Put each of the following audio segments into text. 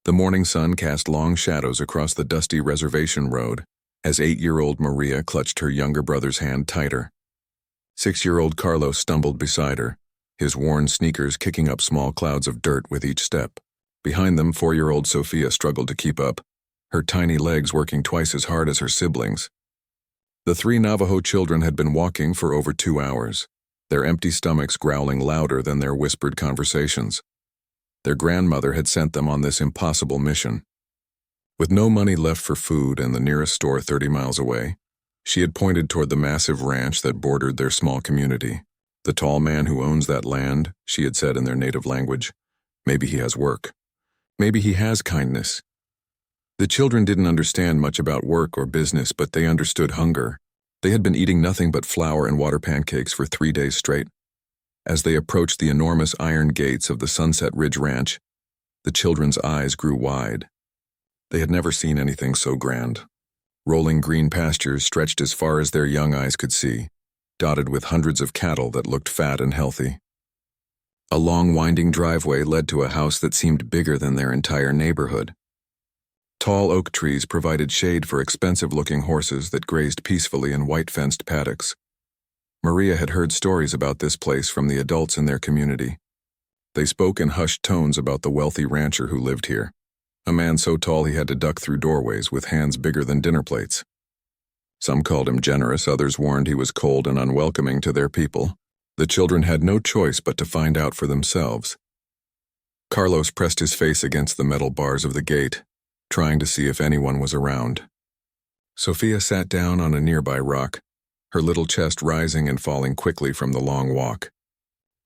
The morning sun cast long shadows across the dusty reservation road as 8-year-old Maria clutched her younger brother's hand tighter. 6-year-old Carlos stumbled beside her, his worn sneakers kicking up small clouds of dirt with each step. Behind them, 4-year-old Sofia struggled to keep up, her tiny legs working twice as hard as her siblings. The 3 Navajo children had been walking for over 2 hours, their empty stomachs growling louder than their whispered conversations. Their grandmother had sent them on this impossible mission. With no money left for food and the nearest store 30 miles away, she had pointed toward the massive ranch that bordered their small community. "The tall man who owns that land," she had said in their native language. "Maybe he has work. Maybe he has kindness." The children didn't understand much about work or business, but they understood hunger. They had been eating nothing but flour and water pancakes for 3 days straight. As they approached the enormous iron gates of the Sunset Ridge Ranch, the children's eyes grew wide. They had never seen anything so grand. Rolling green pastures stretched as far as their young eyes could see, dotted with hundreds of cattle that looked fat and healthy. A long winding driveway led to a house that seemed bigger than their entire neighborhood. Tall oak trees provided shade for expensive-looking horses that grazed peacefully in white-fenced paddocks. Maria had heard stories about this place from the adults in their community. They spoke in hushed tones about the wealthy rancher who lived here, a man so tall he had to duck through doorways with hands bigger than dinner plates. Some called him generous, others warned he was cold and unwelcoming to their people. The children had no choice but to find out for themselves. Carlos pressed his face against the metal bars of the gate, trying to see if anyone was around. Sofia sat down on a nearby rock, her little chest rising and falling quickly from the long walk.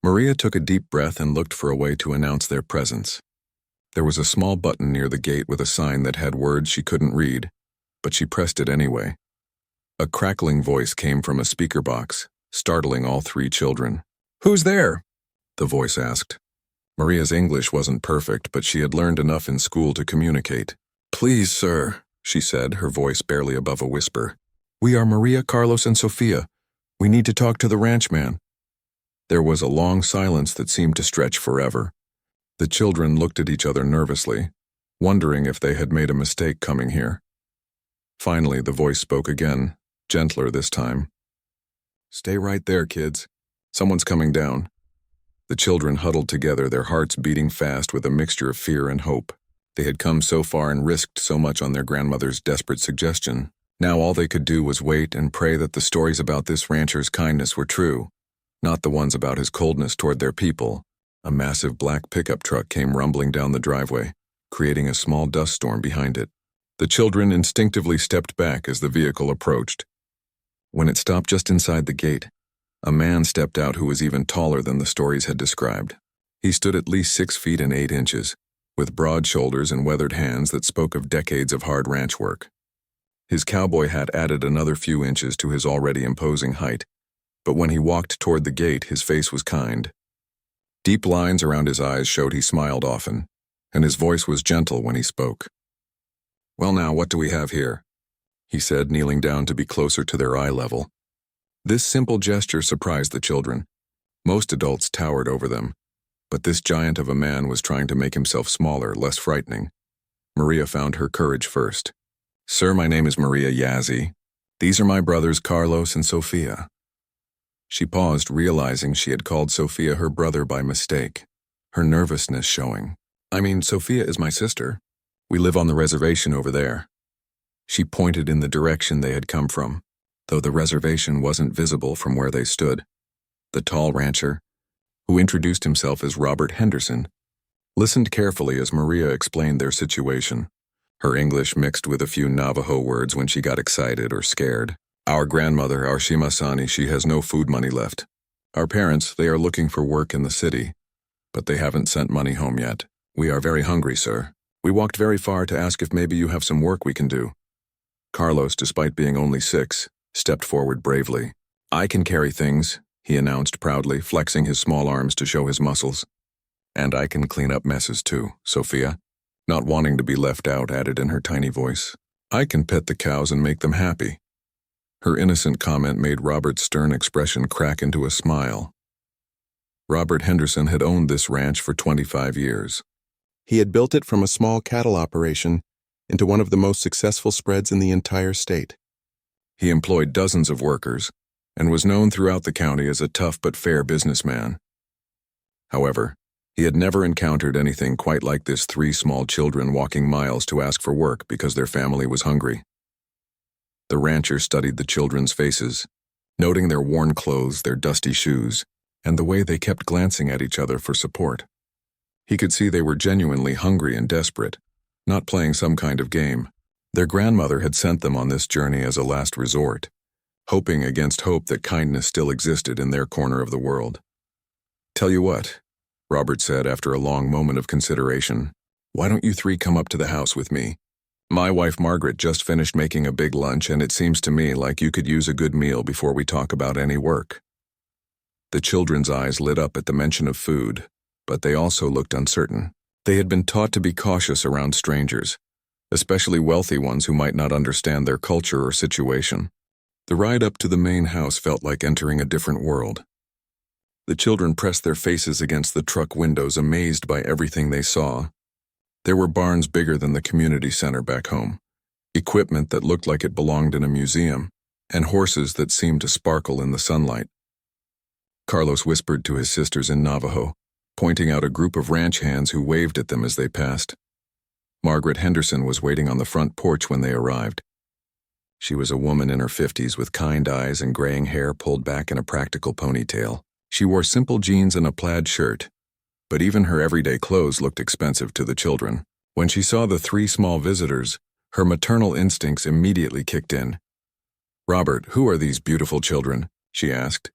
Maria took a deep breath and looked for a way to announce their presence. There was a small button near the gate with a sign that had words she couldn't read, but she pressed it anyway. A crackling voice came from a speaker box, startling all 3 children. "Who's there?" the voice asked. Maria's English wasn't perfect, but she had learned enough in school to communicate. "Please, sir," she said, her voice barely above a whisper. "We are Maria, Carlos, and Sofia. We need to talk to the ranchman." There was a long silence that seemed to stretch forever. The children looked at each other nervously, wondering if they had made a mistake coming here. Finally, the voice spoke again, gentler this time. "Stay right there, kids. Someone's coming down." The children huddled together, their hearts beating fast with a mixture of fear and hope. They had come so far and risked so much on their grandmother's desperate suggestion. Now all they could do was wait and pray that the stories about this rancher's kindness were true, not the ones about his coldness toward their people. A massive black pickup truck came rumbling down the driveway, creating a small dust storm behind it. The children instinctively stepped back as the vehicle approached. When it stopped just inside the gate, a man stepped out who was even taller than the stories had described. He stood at least 6 feet and 8 inches, with broad shoulders and weathered hands that spoke of decades of hard ranch work. His cowboy hat added another few inches to his already imposing height, but when he walked toward the gate, his face was kind. Deep lines around his eyes showed he smiled often, and his voice was gentle when he spoke. "Well now, what do we have here?" he said, kneeling down to be closer to their eye level. This simple gesture surprised the children. Most adults towered over them, but this giant of a man was trying to make himself smaller, less frightening. Maria found her courage first. "Sir, my name is Maria Yazzie. These are my brothers Carlos and Sofia." She paused, realizing she had called Sofia her brother by mistake, her nervousness showing. Sofia is my sister. We live on the reservation over there." She pointed in the direction they had come from, though the reservation wasn't visible from where they stood. The tall rancher, who introduced himself as Robert Henderson, listened carefully as Maria explained their situation. Her English mixed with a few Navajo words when she got excited or scared. "Our grandmother, our Shimasani, she has no food money left. Our parents, they are looking for work in the city, but they haven't sent money home yet. We are very hungry, sir. We walked very far to ask if maybe you have some work we can do." Carlos, despite being only 6, stepped forward bravely. "I can carry things," he announced proudly, flexing his small arms to show his muscles. "And I can clean up messes too," Sofia, not wanting to be left out, added in her tiny voice. "I can pet the cows and make them happy." Her innocent comment made Robert's stern expression crack into a smile. Robert Henderson had owned this ranch for 25 years. He had built it from a small cattle operation into one of the most successful spreads in the entire state. He employed dozens of workers and was known throughout the county as a tough but fair businessman. However, he had never encountered anything quite like this: 3 small children walking miles to ask for work because their family was hungry. The rancher studied the children's faces, noting their worn clothes, their dusty shoes, and the way they kept glancing at each other for support. He could see they were genuinely hungry and desperate, not playing some kind of game. Their grandmother had sent them on this journey as a last resort, hoping against hope that kindness still existed in their corner of the world. "Tell you what," Robert said after a long moment of consideration, "why don't you 3 come up to the house with me? My wife Margaret just finished making a big lunch, and it seems to me like you could use a good meal before we talk about any work." The children's eyes lit up at the mention of food, but they also looked uncertain. They had been taught to be cautious around strangers, especially wealthy ones who might not understand their culture or situation. The ride up to the main house felt like entering a different world. The children pressed their faces against the truck windows, amazed by everything they saw. There were barns bigger than the community center back home, equipment that looked like it belonged in a museum, and horses that seemed to sparkle in the sunlight. Carlos whispered to his sisters in Navajo, pointing out a group of ranch hands who waved at them as they passed. Margaret Henderson was waiting on the front porch when they arrived. She was a woman in her 50s with kind eyes and graying hair pulled back in a practical ponytail. She wore simple jeans and a plaid shirt, but even her everyday clothes looked expensive to the children. When she saw the 3 small visitors, her maternal instincts immediately kicked in. "Robert, who are these beautiful children?" she asked.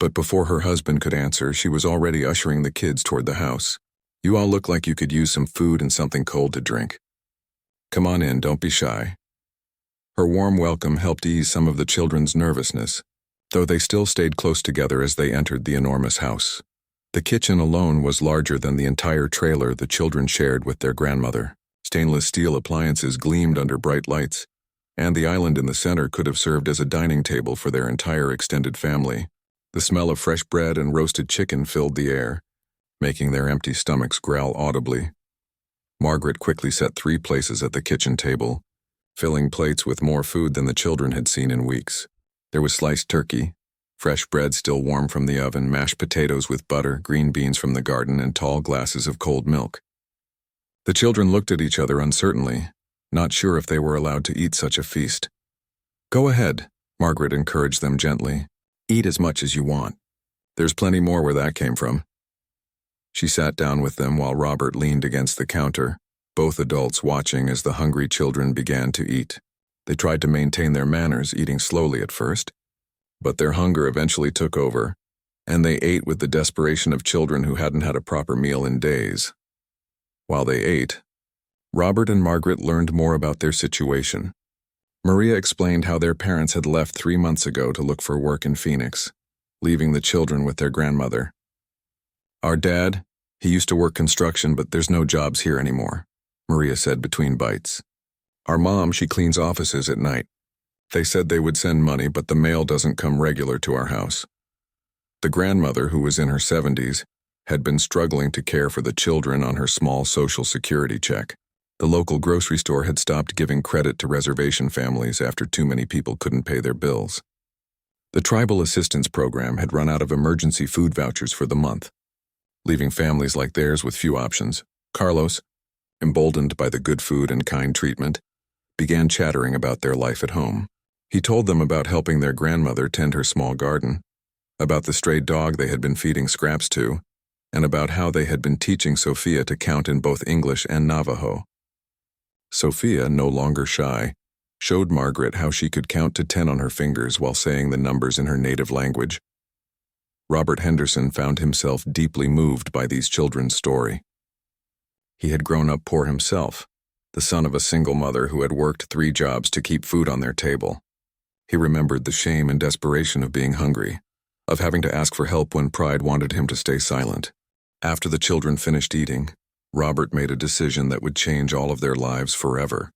But before her husband could answer, she was already ushering the kids toward the house. "You all look like you could use some food and something cold to drink. Come on in, don't be shy." Her warm welcome helped ease some of the children's nervousness, though they still stayed close together as they entered the enormous house. The kitchen alone was larger than the entire trailer the children shared with their grandmother. Stainless steel appliances gleamed under bright lights, and the island in the center could have served as a dining table for their entire extended family. The smell of fresh bread and roasted chicken filled the air, making their empty stomachs growl audibly. Margaret quickly set 3 places at the kitchen table, filling plates with more food than the children had seen in weeks. There was sliced turkey, fresh bread still warm from the oven, mashed potatoes with butter, green beans from the garden, and tall glasses of cold milk. The children looked at each other uncertainly, not sure if they were allowed to eat such a feast. "Go ahead," Margaret encouraged them gently. "Eat as much as you want. There's plenty more where that came from." She sat down with them while Robert leaned against the counter, both adults watching as the hungry children began to eat. They tried to maintain their manners, eating slowly at first, but their hunger eventually took over, and they ate with the desperation of children who hadn't had a proper meal in days. While they ate, Robert and Margaret learned more about their situation. Maria explained how their parents had left 3 months ago to look for work in Phoenix, leaving the children with their grandmother. "Our dad, he used to work construction, but there's no jobs here anymore," Maria said between bites. "Our mom, she cleans offices at night. They said they would send money, but the mail doesn't come regular to our house." The grandmother, who was in her 70s, had been struggling to care for the children on her small Social Security check. The local grocery store had stopped giving credit to reservation families after too many people couldn't pay their bills. The tribal assistance program had run out of emergency food vouchers for the month, leaving families like theirs with few options. Carlos, emboldened by the good food and kind treatment, began chattering about their life at home. He told them about helping their grandmother tend her small garden, about the stray dog they had been feeding scraps to, and about how they had been teaching Sophia to count in both English and Navajo. Sophia, no longer shy, showed Margaret how she could count to 10 on her fingers while saying the numbers in her native language. Robert Henderson found himself deeply moved by these children's story. He had grown up poor himself, the son of a single mother who had worked 3 jobs to keep food on their table. He remembered the shame and desperation of being hungry, of having to ask for help when pride wanted him to stay silent. After the children finished eating, Robert made a decision that would change all of their lives forever.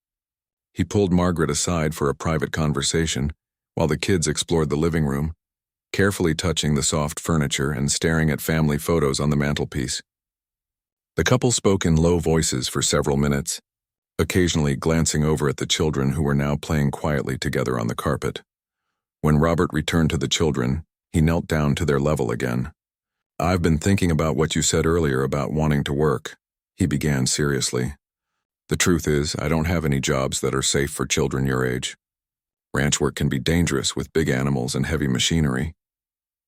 He pulled Margaret aside for a private conversation while the kids explored the living room, carefully touching the soft furniture and staring at family photos on the mantelpiece. The couple spoke in low voices for several minutes, occasionally glancing over at the children who were now playing quietly together on the carpet. When Robert returned to the children, he knelt down to their level again. "I've been thinking about what you said earlier about wanting to work," he began seriously. "The truth is, I don't have any jobs that are safe for children your age. Ranch work can be dangerous with big animals and heavy machinery."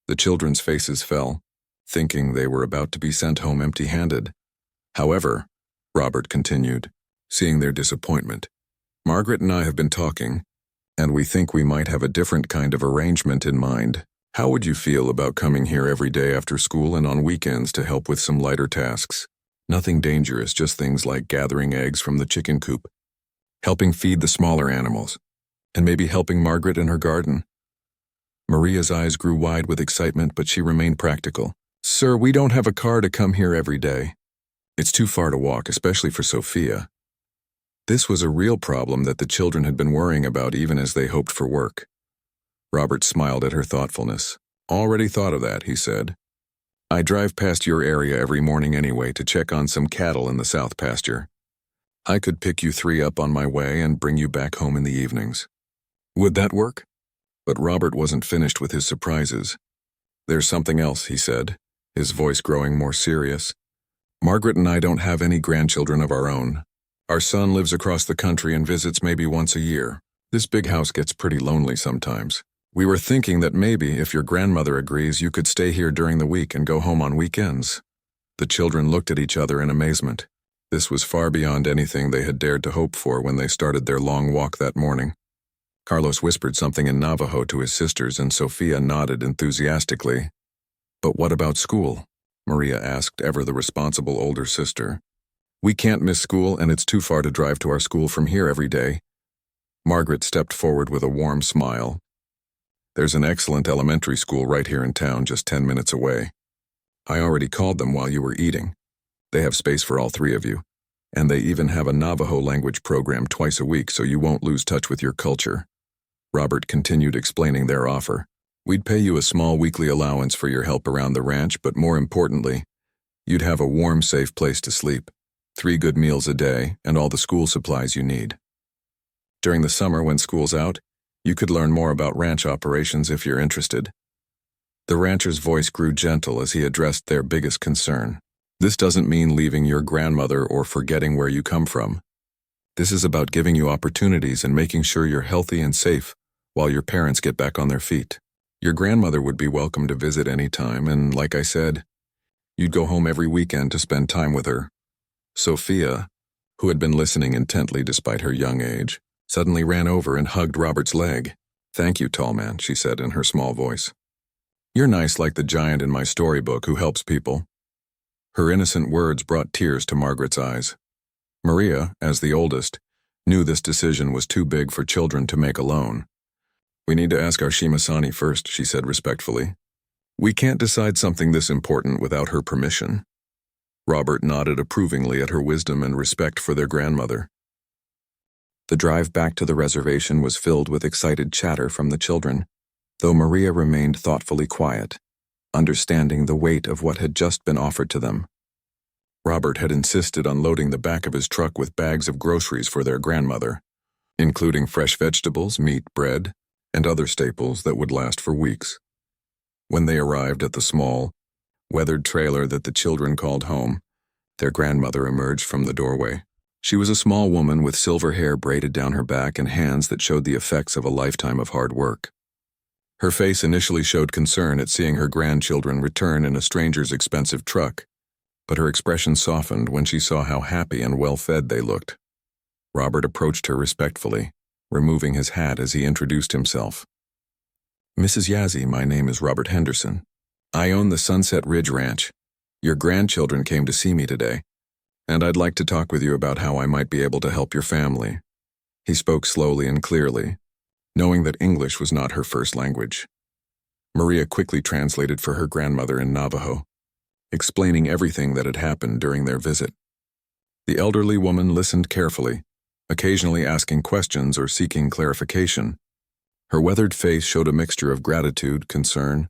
The children's faces fell, thinking they were about to be sent home empty-handed. "However," Robert continued, seeing their disappointment, "Margaret and I have been talking, and we think we might have a different kind of arrangement in mind. How would you feel about coming here every day after school and on weekends to help with some lighter tasks? Nothing dangerous, just things like gathering eggs from the chicken coop, helping feed the smaller animals, and maybe helping Margaret in her garden." Maria's eyes grew wide with excitement, but she remained practical. "Sir, we don't have a car to come here every day. It's too far to walk, especially for Sophia." This was a real problem that the children had been worrying about even as they hoped for work. Robert smiled at her thoughtfulness. "Already thought of that," he said. "I drive past your area every morning anyway to check on some cattle in the south pasture. I could pick you 3 up on my way and bring you back home in the evenings. Would that work?" But Robert wasn't finished with his surprises. "There's something else," he said, his voice growing more serious. "Margaret and I don't have any grandchildren of our own. Our son lives across the country and visits maybe once a year. This big house gets pretty lonely sometimes. We were thinking that maybe, if your grandmother agrees, you could stay here during the week and go home on weekends." The children looked at each other in amazement. This was far beyond anything they had dared to hope for when they started their long walk that morning. Carlos whispered something in Navajo to his sisters, and Sophia nodded enthusiastically. "But what about school?" Maria asked, ever the responsible older sister. "We can't miss school, and it's too far to drive to our school from here every day." Margaret stepped forward with a warm smile. "There's an excellent elementary school right here in town, just 10 minutes away. I already called them while you were eating. They have space for all 3 of you, and they even have a Navajo language program twice a week so you won't lose touch with your culture." Robert continued explaining their offer. "We'd pay you a small weekly allowance for your help around the ranch, but more importantly, you'd have a warm, safe place to sleep, 3 good meals a day, and all the school supplies you need. During the summer when school's out, you could learn more about ranch operations if you're interested." The rancher's voice grew gentle as he addressed their biggest concern. "This doesn't mean leaving your grandmother or forgetting where you come from. This is about giving you opportunities and making sure you're healthy and safe while your parents get back on their feet. Your grandmother would be welcome to visit any time, and like I said, you'd go home every weekend to spend time with her." Sophia, who had been listening intently despite her young age, suddenly ran over and hugged Robert's leg. "Thank you, tall man," she said in her small voice. "You're nice like the giant in my storybook who helps people." Her innocent words brought tears to Margaret's eyes. Maria, as the oldest, knew this decision was too big for children to make alone. "We need to ask our Shimasani first," she said respectfully. "We can't decide something this important without her permission." Robert nodded approvingly at her wisdom and respect for their grandmother. The drive back to the reservation was filled with excited chatter from the children, though Maria remained thoughtfully quiet, understanding the weight of what had just been offered to them. Robert had insisted on loading the back of his truck with bags of groceries for their grandmother, including fresh vegetables, meat, bread, and other staples that would last for weeks. When they arrived at the small, weathered trailer that the children called home, their grandmother emerged from the doorway. She was a small woman with silver hair braided down her back and hands that showed the effects of a lifetime of hard work. Her face initially showed concern at seeing her grandchildren return in a stranger's expensive truck, but her expression softened when she saw how happy and well-fed they looked. Robert approached her respectfully, removing his hat as he introduced himself. "Mrs. Yazzie, my name is Robert Henderson. I own the Sunset Ridge Ranch. Your grandchildren came to see me today, and I'd like to talk with you about how I might be able to help your family." He spoke slowly and clearly, knowing that English was not her first language. Maria quickly translated for her grandmother in Navajo, explaining everything that had happened during their visit. The elderly woman listened carefully, occasionally asking questions or seeking clarification. Her weathered face showed a mixture of gratitude, concern,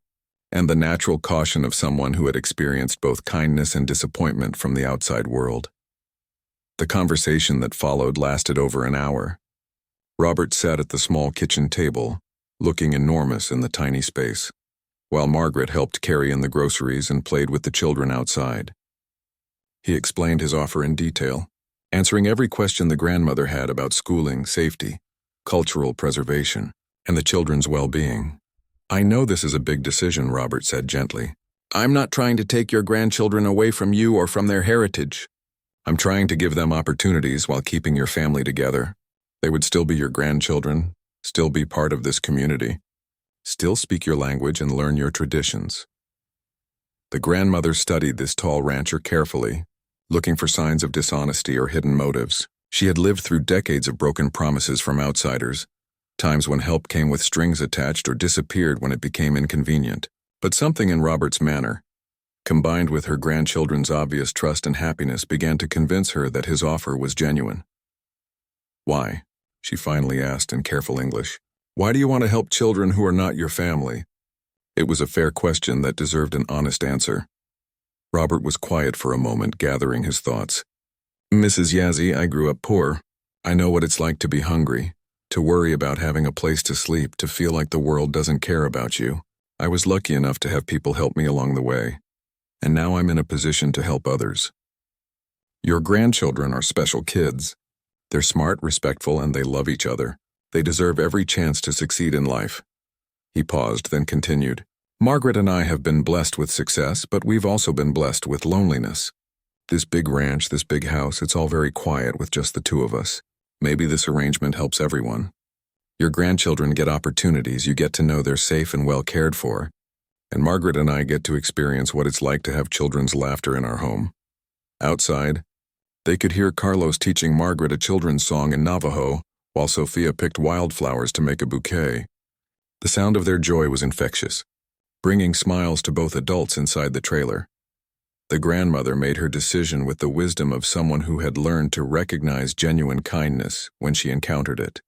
and the natural caution of someone who had experienced both kindness and disappointment from the outside world. The conversation that followed lasted over an hour. Robert sat at the small kitchen table, looking enormous in the tiny space, while Margaret helped carry in the groceries and played with the children outside. He explained his offer in detail, answering every question the grandmother had about schooling, safety, cultural preservation, and the children's well-being. "I know this is a big decision," Robert said gently. "I'm not trying to take your grandchildren away from you or from their heritage. I'm trying to give them opportunities while keeping your family together. They would still be your grandchildren, still be part of this community, still speak your language and learn your traditions." The grandmother studied this tall rancher carefully, looking for signs of dishonesty or hidden motives. She had lived through decades of broken promises from outsiders, times when help came with strings attached or disappeared when it became inconvenient. But something in Robert's manner, combined with her grandchildren's obvious trust and happiness, began to convince her that his offer was genuine. "Why?" she finally asked in careful English. "Why do you want to help children who are not your family?" It was a fair question that deserved an honest answer. Robert was quiet for a moment, gathering his thoughts. "Mrs. Yazzie, I grew up poor. I know what it's like to be hungry, to worry about having a place to sleep, to feel like the world doesn't care about you. I was lucky enough to have people help me along the way, and now I'm in a position to help others. Your grandchildren are special kids. They're smart, respectful, and they love each other. They deserve every chance to succeed in life." He paused, then continued. "Margaret and I have been blessed with success, but we've also been blessed with loneliness. This big ranch, this big house, it's all very quiet with just the two of us. Maybe this arrangement helps everyone. Your grandchildren get opportunities, you get to know they're safe and well cared for, and Margaret and I get to experience what it's like to have children's laughter in our home." Outside, they could hear Carlos teaching Margaret a children's song in Navajo, while Sophia picked wildflowers to make a bouquet. The sound of their joy was infectious, bringing smiles to both adults inside the trailer. The grandmother made her decision with the wisdom of someone who had learned to recognize genuine kindness when she encountered it.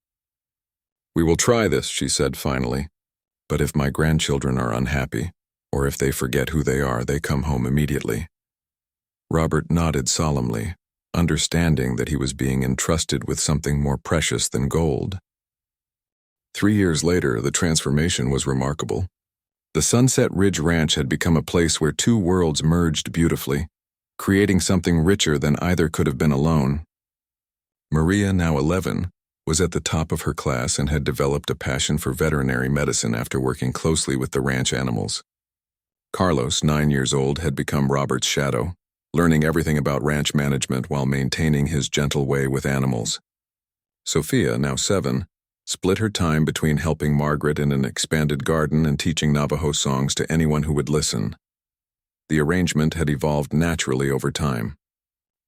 "We will try this," she said finally. "But if my grandchildren are unhappy, or if they forget who they are, they come home immediately." Robert nodded solemnly, understanding that he was being entrusted with something more precious than gold. 3 years later, the transformation was remarkable. The Sunset Ridge Ranch had become a place where two worlds merged beautifully, creating something richer than either could have been alone. Maria, now 11, was at the top of her class and had developed a passion for veterinary medicine after working closely with the ranch animals. Carlos, 9 years old, had become Robert's shadow, learning everything about ranch management while maintaining his gentle way with animals. Sophia, now 7, split her time between helping Margaret in an expanded garden and teaching Navajo songs to anyone who would listen. The arrangement had evolved naturally over time.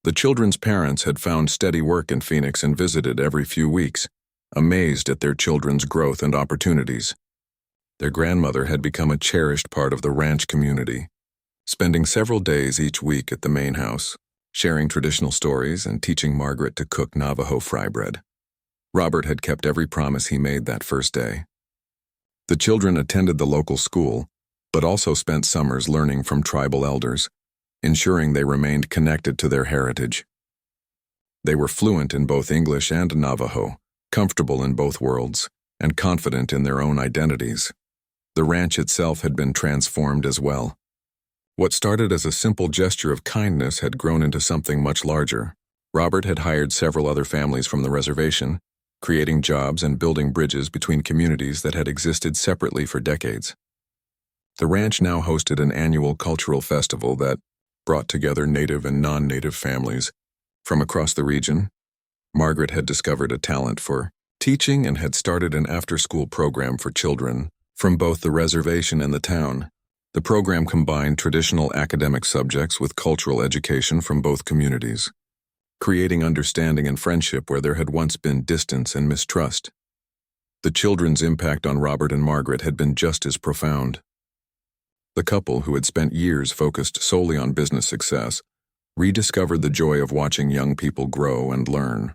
The children's parents had found steady work in Phoenix and visited every few weeks, amazed at their children's growth and opportunities. Their grandmother had become a cherished part of the ranch community, spending several days each week at the main house, sharing traditional stories and teaching Margaret to cook Navajo fry bread. Robert had kept every promise he made that first day. The children attended the local school, but also spent summers learning from tribal elders, ensuring they remained connected to their heritage. They were fluent in both English and Navajo, comfortable in both worlds, and confident in their own identities. The ranch itself had been transformed as well. What started as a simple gesture of kindness had grown into something much larger. Robert had hired several other families from the reservation, creating jobs and building bridges between communities that had existed separately for decades. The ranch now hosted an annual cultural festival that brought together native and non-native families from across the region. Margaret had discovered a talent for teaching and had started an after-school program for children from both the reservation and the town. The program combined traditional academic subjects with cultural education from both communities, creating understanding and friendship where there had once been distance and mistrust. The children's impact on Robert and Margaret had been just as profound. The couple, who had spent years focused solely on business success, rediscovered the joy of watching young people grow and learn.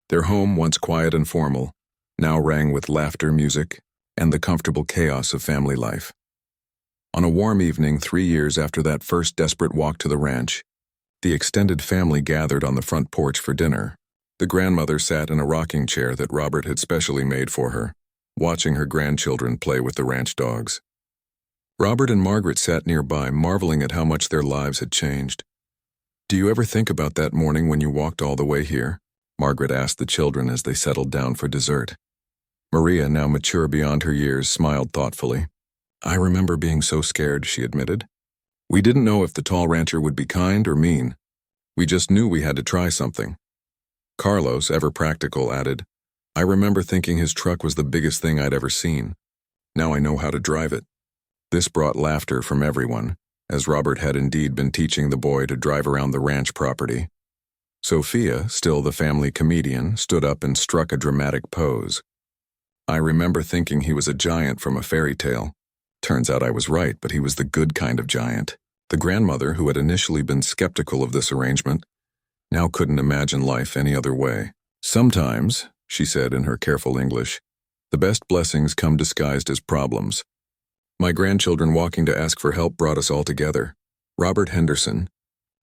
Their home, once quiet and formal, now rang with laughter, music, and the comfortable chaos of family life. On a warm evening 3 years after that first desperate walk to the ranch, the extended family gathered on the front porch for dinner. The grandmother sat in a rocking chair that Robert had specially made for her, watching her grandchildren play with the ranch dogs. Robert and Margaret sat nearby, marveling at how much their lives had changed. "Do you ever think about that morning when you walked all the way here?" Margaret asked the children as they settled down for dessert. Maria, now mature beyond her years, smiled thoughtfully. "I remember being so scared," she admitted. "We didn't know if the tall rancher would be kind or mean. We just knew we had to try something." Carlos, ever practical, added, "I remember thinking his truck was the biggest thing I'd ever seen. Now I know how to drive it." This brought laughter from everyone, as Robert had indeed been teaching the boy to drive around the ranch property. Sophia, still the family comedian, stood up and struck a dramatic pose. "I remember thinking he was a giant from a fairy tale. Turns out I was right, but he was the good kind of giant." The grandmother, who had initially been skeptical of this arrangement, now couldn't imagine life any other way. "Sometimes," she said in her careful English, "the best blessings come disguised as problems." My grandchildren walking to ask for help brought us all together. Robert Henderson,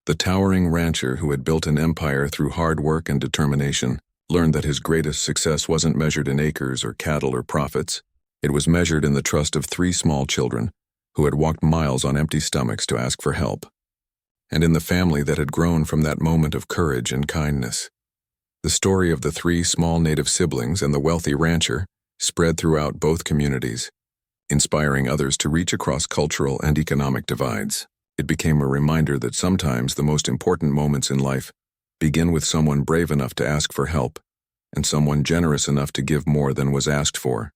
the towering rancher who had built an empire through hard work and determination, learned that his greatest success wasn't measured in acres or cattle or profits. It was measured in the trust of 3 small children who had walked miles on empty stomachs to ask for help, and in the family that had grown from that moment of courage and kindness. The story of the 3 small native siblings and the wealthy rancher spread throughout both communities, inspiring others to reach across cultural and economic divides. It became a reminder that sometimes the most important moments in life begin with someone brave enough to ask for help and someone generous enough to give more than was asked for.